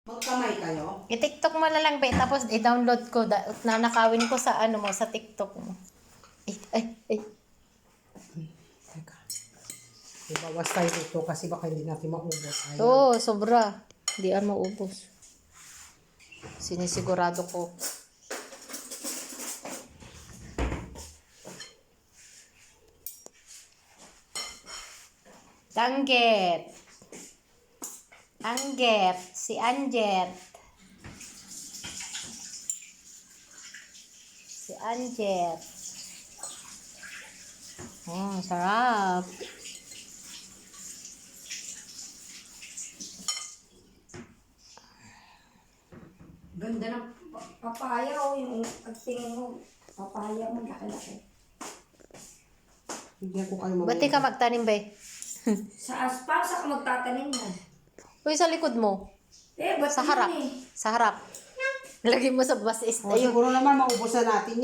Magkamay kayo? I-TikTok mo na lang, be. Tapos i-download ko. Nanakawin ko sa ano mo, sa TikTok mo. Ay. Teka. Ibawas tayo dito kasi baka hindi natin maubos. Ayan. Oo, sobra. Hindi maubos. Sinisigurado ko. Angget. Si Anjet. Oh, sarap. Ganda ng papaya o yung pagtingin mo. Papaya mo laki-laki. Bigyan ko kayo Ba't di ka magtanim, be? Sa aspa, sa ka magtatanim mo? Uy, sa likod mo. Ba't Sa yun harap. eh? Sa harap. Lagay mo sa bus is. O, siguro naman maubos na natin yan.